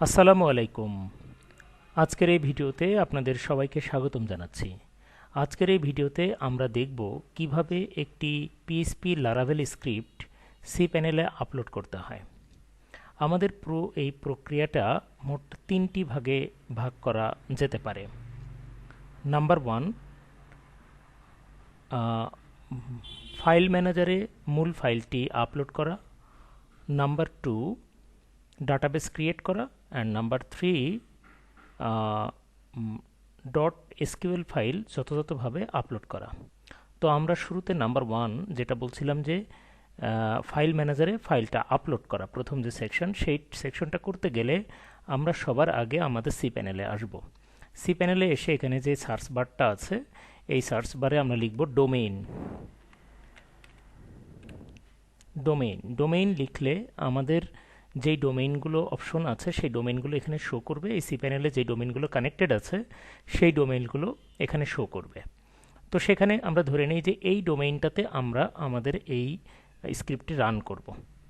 আসসালামু আলাইকুম। আজকের এই ভিডিওতে আপনাদের সবাইকে স্বাগতম জানাচ্ছি। আজকের এই ভিডিওতে আমরা দেখব কিভাবে একটি পিএইচপি লারাভেল স্ক্রিপ্ট সি প্যানেলে আপলোড করতে হয়। আমাদের এই প্রক্রিয়াটা মোট 3টি ভাগে ভাগ করা যেতে পারে। নাম্বার 1, ফাইল ম্যানেজারে মূল ফাইলটি আপলোড করা। নাম্বার 2, ডাটাবেস ক্রিয়েট করা। And number 3, dot SQL file যথাযথভাবে আপলোড করা। তো আমরা শুরুতে নাম্বার 1 যেটা বলছিলাম যে ফাইল ম্যানেজারে ফাইলটা আপলোড করা, প্রথম যে সেকশন, সেই সেকশনটা করতে গেলে আমরা সবার আগে আমাদের সি প্যানেলে আসব। সি প্যানেলে এসে এখানে যে সার্চ বারটা আছে, এই সার্চ বারে আমরা লিখব ডোমেইন। ডোমেইন লিখলে আমাদের যেই ডোমেইনগুলো অপশন আছে সেই ডোমেইনগুলো এখানে শো করবে। এই সি প্যানেলে যে ডোমেইনগুলো কানেক্টেড আছে সেই ডোমেইনগুলো এখানে শো করবে। তো সেখানে আমরা ধরে নিই যে এই ডোমেইনটাতে আমরা আমাদের এই স্ক্রিপ্টটি রান করব।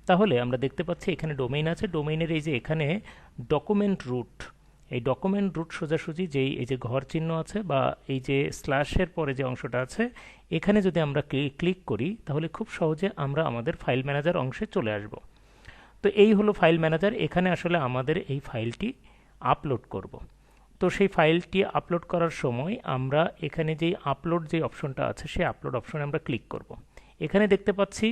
তাহলে আমরা দেখতে পাচ্ছি এখানে ডোমেইন আছে। ডোমেইনের এই যে এখানে ডকুমেন্ট রুট, এই ডকুমেন্ট রুট সোজাসুজি এই যে ঘর চিহ্ন আছে বা এই যে স্ল্যাশের পরে যে অংশটা আছে, এখানে যদি আমরা ক্লিক করি তাহলে খুব সহজে আমরা আমাদের ফাইল ম্যানেজার অংশে চলে আসব। তো এই হলো ফাইল ম্যানেজার। এখানে আসলে আমাদের এই ফাইলটি আপলোড করব। তো সেই ফাইলটি আপলোড করার সময় আমরা এখানে যেই আপলোড যে অপশনটা আছে সেই আপলোড অপশনে আমরা ক্লিক করব। এখানে দেখতে পাচ্ছি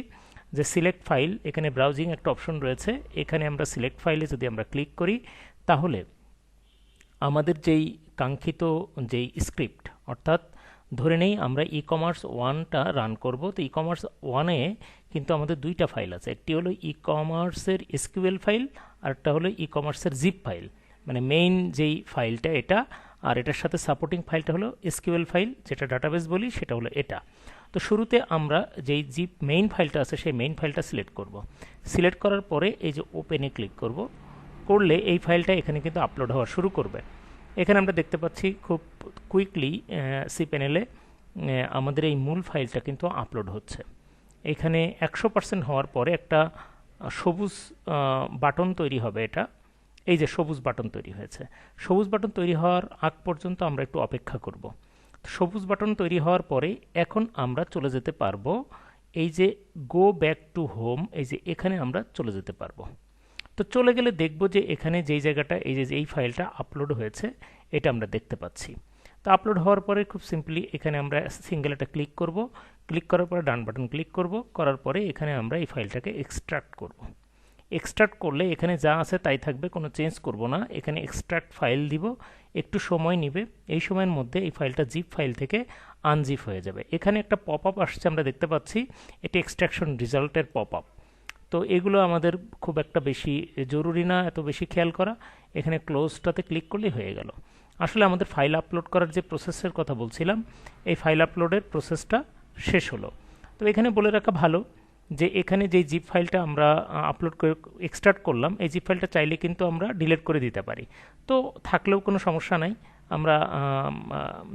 যে সিলেক্ট ফাইল, এখানে ব্রাউজিং একটা অপশন রয়েছে। এখানে আমরা সিলেক্ট ফাইলে যদি আমরা ক্লিক করি তাহলে আমাদের যেই কাঙ্ক্ষিত যেই স্ক্রিপ্ট, অর্থাৎ ধরে নেই আমরা ই কমার্স 1টা রান করব। তো ই কমার্স 1-এ কিন্তু আমাদের দুইটা ফাইল আছে, একটি হলো ই কমার্সের এসকিউএল ফাইল আর একটা হলো ই কমার্সের জিপ ফাইল, মানে মেইন যেই ফাইলটা এটা, আর এটার সাথে সাপোর্টিং ফাইলটা হলো এসকিউএল ফাইল, যেটা ডাটাবেস বলি, সেটা হলো এটা। তো শুরুতে আমরা যেই জিপ মেইন ফাইলটা আছে সেই মেইন ফাইলটা সিলেক্ট করব। সিলেক্ট করার পরে এই যে ওপেনে ক্লিক করব, করলে এই ফাইলটা এখানে কিন্তু আপলোড হওয়া শুরু করবে। এখানে আমরা দেখতে পাচ্ছি খুব কুইকলি সি প্যানেলে আমাদের এই মূল ফাইলটা কিন্তু আপলোড হচ্ছে। এখানে 100% হওয়ার পরে একটা সবুজ বাটন তৈরি হবে। এটা এই যে সবুজ বাটন তৈরি হয়েছে, সবুজ বাটন তৈরি হওয়ার আগ পর্যন্ত আমরা একটু অপেক্ষা করব। সবুজ বাটন তৈরি হওয়ার পরে এখন আমরা চলে যেতে পারবো এই যে গো ব্যাক টু হোম, এই যে এখানে আমরা চলে যেতে পারবো। তো চলে গেলে দেখব যে এখানে যেই জায়গাটা এই যে এই ফাইলটা আপলোড হয়েছে এটা আমরা দেখতে পাচ্ছি। তো আপলোড হওয়ার পরে খুব সিম্পলি এখানে আমরা সিঙ্গেল একটা ক্লিক করব। ক্লিক করার পরে ডান বাটন ক্লিক করব, করার পরে এখানে আমরা এই ফাইলটাকে এক্সট্রাক্ট করব। এক্সট্রাক্ট করলে এখানে যা আছে তাই থাকবে, কোনো চেঞ্জ করব না। এখানে এক্সট্রাক্ট ফাইল দিব, একটু সময় নেবে। এই সময়ের মধ্যে এই ফাইলটা জিপ ফাইল থেকে আনজিপ হয়ে যাবে। এখানে একটা পপ আপ আসছে, আমরা দেখতে পাচ্ছি এটি এক্সট্রাকশন রেজাল্টের পপ আপ। তো এগুলো আমাদের খুব একটা বেশি জরুরি না এত বেশি খেয়াল করা। এখানে ক্লোজটাতে ক্লিক করলেই হয়ে গেল। আসলে আমাদের ফাইল আপলোড করার যে প্রসেসের কথা বলছিলাম, এই ফাইল আপলোডের প্রসেসটা শেষ হলো। তো এখানে বলে রাখা ভালো যে এখানে যে জিপ ফাইলটা আমরা আপলোড করে এক্সট্রাক্ট করলাম, এই জিপ ফাইলটা চাইলে কিন্তু আমরা ডিলিট করে দিতে পারি। তো থাকলেও কোনো সমস্যা নাই, আমরা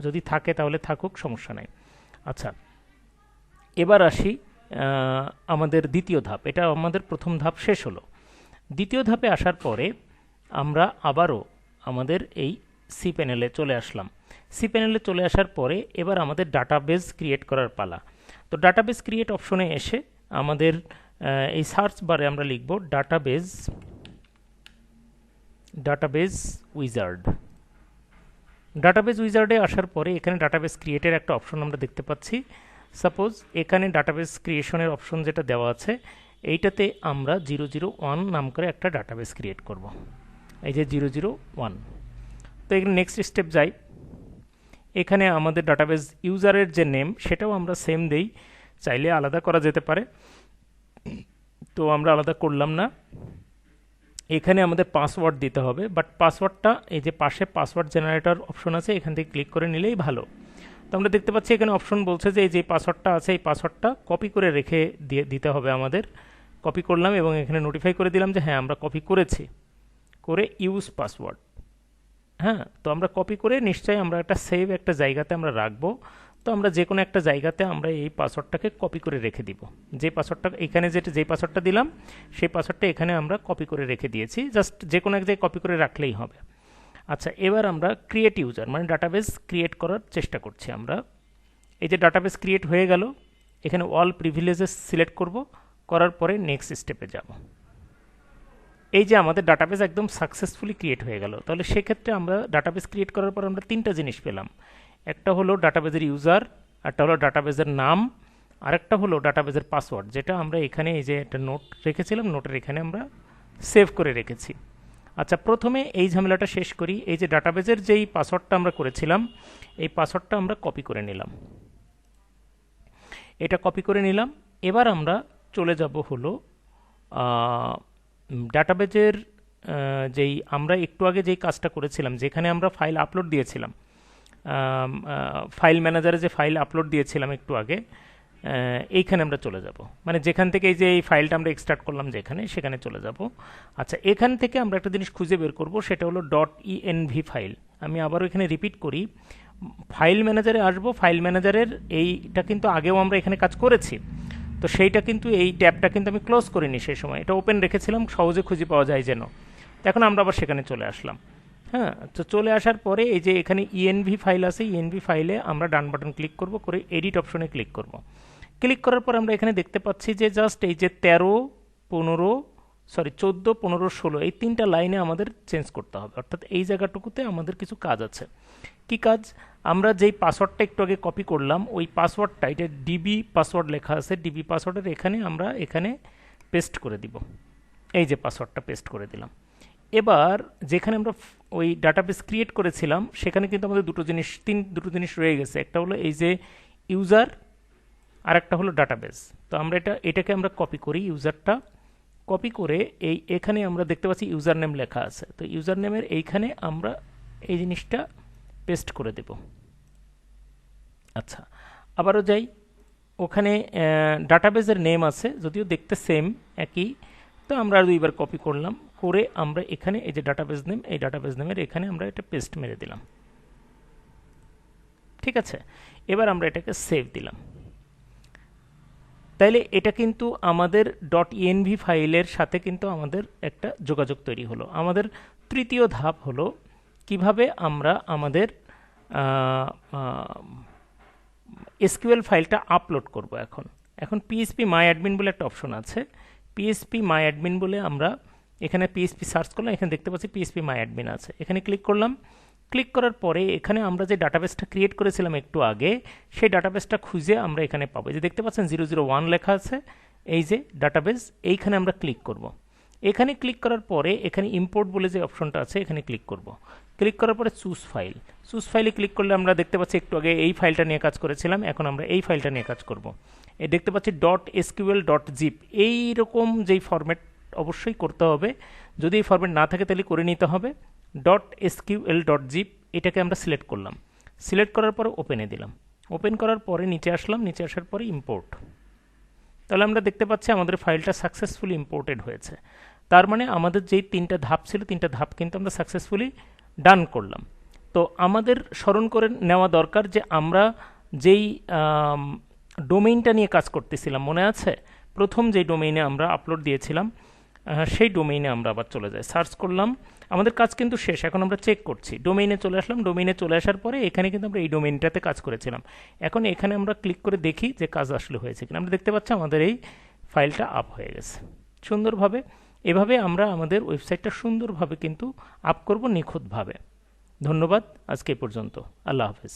যদি থাকে তাহলে থাকুক, সমস্যা নাই। আচ্ছা, এবার আসি আমাদের দ্বিতীয় ধাপ। এটা আমাদের প্রথম ধাপ শেষ হলো। দ্বিতীয় ধাপে আসার পরে আমরা আবারও আমাদের এই সি প্যানেলে চলে আসলাম। সি প্যানেলে চলে আসার পরে এবার আমাদের ডাটাবেস ক্রিয়েট করার পালা। তো ডাটাবেস ক্রিয়েট অপশনে এসে আমাদের এই সার্চ বারে আমরা লিখব ডাটাবেস উইজার্ড। ডাটাবেস উইজার্ডে আসার পরে এখানে ডাটাবেস ক্রিয়েটের একটা অপশন আমরা দেখতে পাচ্ছি। সাপোজ এখানে ডাটাবেস ক্রিয়েশনের অপশন যেটা দেওয়া আছে, এইটাতে আমরা 001 নাম করে একটা ডাটাবেস ক্রিয়েট করব। এই যে 001। তো এখানে নেক্সট স্টেপ যাই। এখানে আমাদের ডাটাবেস ইউজারের যে নেম সেটাও আমরা সেম দেই, চাইলে আলাদা করা যেতে পারে, তো আমরা আলাদা করলাম না। এখানে আমাদের পাসওয়ার্ড দিতে হবে, বাট পাসওয়ার্ডটা এই যে পাশে পাসওয়ার্ড জেনারেটর অপশন আছে, এখান থেকে ক্লিক করে নিলেই ভালো। তো আমরা দেখতে পাচ্ছি এখানে অপশন বলছে যে এই যে পাসওয়ার্ডটা আছে এই পাসওয়ার্ডটা কপি করে রেখে দিতে হবে আমাদের। কপি করলাম এবং এখানে নোটিফাই করে দিলাম যে হ্যাঁ আমরা কপি করেছি, করে ইউজ পাসওয়ার্ড। হ্যাঁ, তো আমরা কপি করে নিশ্চয়ই আমরা একটা সেভ একটা জায়গাতে আমরা রাখবো। তো আমরা যে কোনো একটা জায়গাতে আমরা এই পাসওয়ার্ডটাকে কপি করে রেখে দিব। যে পাসওয়ার্ডটা এখানে যেই পাসওয়ার্ডটা দিলাম সেই পাসওয়ার্ডটা এখানে আমরা কপি করে রেখে দিয়েছি, জাস্ট যে কোনো এক জায়গায় কপি করে রাখলেই হবে। আচ্ছা, এবার আমরা ক্রিয়েট ইউজার মানে ডাটাবেস ক্রিয়েট করার চেষ্টা করছি আমরা। এই যে ডাটাবেস ক্রিয়েট হয়ে গেল, এখানে অল প্রিভিলেজেস সিলেক্ট করব, করার পরে নেক্সট স্টেপে যাব। এই যে আমাদের ডাটাবেস একদম সাকসেসফুলি ক্রিয়েট হয়ে গেল। তাহলে সেক্ষেত্রে আমরা ডাটাবেস ক্রিয়েট করার পর আমরা তিনটা জিনিস পেলাম। একটা হলো ডাটাবেসের ইউজার, একটা হলো ডাটাবেসের নাম, আরেকটা হলো ডাটাবেসের পাসওয়ার্ড, যেটা আমরা এখানে এই যে একটা নোট রেখেছিলাম, নোটের এখানে আমরা সেভ করে রেখেছি। আচ্ছা, প্রথমে এই ঝামেলাটা শেষ করি। এই যে ডাটাবেসের যেই পাসওয়ার্ডটা আমরা করেছিলাম, এই পাসওয়ার্ডটা আমরা কপি করে নিলাম। এটা কপি করে নিলাম। এবার আমরা চলে যাব হলো ডাটাবেসের যেই আমরা একটু আগে যেই কাজটা করেছিলাম, যেখানে আমরা ফাইল আপলোড দিয়েছিলাম, ফাইল ম্যানেজারে যে ফাইল আপলোড দিয়েছিলাম একটু আগে, এইখানে আমরা চলে যাব। মানে যেখান থেকে এই যে এই ফাইলটা আমরা এক্সট্রাক্ট করলাম যেখানে, সেখানে চলে যাব। আচ্ছা, এখান থেকে আমরা একটা জিনিস খুঁজে বের করব, সেটা হলো .env ফাইল। আমি আবারও এখানে রিপিট করি, ফাইল ম্যানেজারে আসবো। ফাইল ম্যানেজারের এইটা কিন্তু আগেও আমরা এখানে কাজ করেছি, তো সেইটা কিন্তু এই ট্যাবটা কিন্তু আমি ক্লোজ করিনি সেই সময়, এটা ওপেন রেখেছিলাম সহজে খুঁজে পাওয়া যায় যেন। তো এখন আমরা আবার সেখানে চলে আসলাম। হ্যাঁ, তো চলে আসার পরে এই যে এখানে ইএনভি ফাইল আছে, ইএনভি ফাইলে আমরা ডান বাটন ক্লিক করব, করে এডিট অপশনে ক্লিক করব। ক্লিক করার পর আমরা এখানে দেখতে পাচ্ছি যে জাস্ট এই যে 14, 15, 16 এই তিনটা লাইনে আমাদের চেঞ্জ করতে হবে। অর্থাৎ এই জায়গাটুকুতে আমাদের কিছু কাজ আছে। কি কাজ? আমরা যেই পাসওয়ার্ডটা একটু আগে কপি করলাম, ওই পাসওয়ার্ডটা, এটা ডিবি পাসওয়ার্ড লেখা আছে, ডিবি পাসওয়ার্ডের এখানে আমরা এখানে পেস্ট করে দিব। এই যে পাসওয়ার্ডটা পেস্ট করে দিলাম। এবার যেখানে আমরা ওই ডাটাবেস ক্রিয়েট করেছিলাম, সেখানে কিন্তু আমাদের দুটো জিনিস রয়ে গেছে। একটা হলো এই যে ইউজার, আর একটা হলো ডাটাবেস। তো আমরা এটাকে আমরা কপি করি, ইউজারটা কপি করে এখানে আমরা দেখতে পাচ্ছি ইউজার নেম লেখা আছে। তো ইউজার নেমের এইখানে আমরা এই জিনিসটা পেস্ট করে দেব। আচ্ছা, আবারও যাই, ওখানে ডাটাবেসের নেম আছে, যদিও দেখতে সেম একই। তো আমরা দুইবার কপি করলাম, করে আমরা এখানে এই যে ডাটাবেস নেম, এই ডাটাবেস নেমের এখানে আমরা এটা পেস্ট মেরে দিলাম। ঠিক আছে, এবার আমরা এটাকে সেভ দিলাম। তাইলে এটা কিন্তু আমাদের .env ফাইলের সাথে কিন্তু আমাদের একটা যোগাযোগ তৈরি হলো। আমাদের তৃতীয় ধাপ হলো কিভাবে আমরা আমাদের এসকিউএল ফাইলটা আপলোড করব। এখন PHP MyAdmin বলে একটা অপশন আছে। PHP MyAdmin বলে আমরা এখানে PHP সার্চ করলাম, এখানে দেখতে পাচ্ছি PHP MyAdmin আছে, এখানে ক্লিক করলাম। ক্লিক করার পরে এখানে আমরা যে ডাটাবেসটা ক্রিয়েট করেছিলাম একটু আগে, সেই ডাটাবেসটা খুঁজে আমরা এখানে পাবো। যে দেখতে পাচ্ছেন 001 লেখা আছে, এই যে ডাটাবেস, এইখানে আমরা ক্লিক করব। এখানে ক্লিক করার পরে এখানে ইম্পোর্ট বলে যে অপশনটা আছে, এখানে ক্লিক করব। ক্লিক করার পরে চুজ ফাইলে ক্লিক করলে আমরা দেখতে পাচ্ছি একটু আগে এই ফাইলটা নিয়ে কাজ করেছিলাম, এখন আমরা এই ফাইলটা নিয়ে কাজ করব। এই দেখতে পাচ্ছি .sql.zip, এইরকম যেই ফরম্যাট অবশ্যই করতে হবে, যদি এই ফরম্যাট না থাকে তাহলে করে নিতে হবে। .sql.zip এটাকে আমরা সিলেক্ট করলাম, সিলেক্ট করার পরে ওপেনে দিলাম। ওপেন করার পরে নিচে আসলাম, নিচে আসার পরে ইম্পোর্ট। তাহলে আমরা দেখতে পাচ্ছি আমাদের ফাইলটা সাকসেসফুলি ইম্পোর্টেড হয়েছে। তার মানে আমাদের যেই তিনটা ধাপ ছিল, তিনটা ধাপ কিন্তু আমরা সাকসেসফুলি ডান করলাম। তো আমাদের স্মরণ করে নেওয়া দরকার যে আমরা যেই ডোমেইনটা নিয়ে কাজ করতেছিলাম, মনে আছে? প্রথম যেই ডোমেইনে আমরা আপলোড দিয়েছিলাম, সেই ডোমেইনে আমরা আবার চলে যাই, সার্চ করলাম। আমাদের কাজ কিন্তু শেষ, এখন আমরা চেক করছি। ডোমেইনে চলে আসলাম, ডোমেইনে চলে আসার পরে এখানে কিন্তু আমরা এই ডোমেইনটাতে কাজ করেছিলাম। এখন এখানে আমরা ক্লিক করে দেখি যে কাজ আসলে হয়েছে কিনা। আমরা দেখতে পাচ্ছি আমাদের এই ফাইলটা আপ হয়ে গেছে সুন্দরভাবে। এভাবে আমরা আমাদের ওয়েবসাইটটা সুন্দরভাবে কিন্তু আপ করব, নিখুঁতভাবে। ধন্যবাদ, আজকে এই পর্যন্ত। আল্লাহ হাফেজ।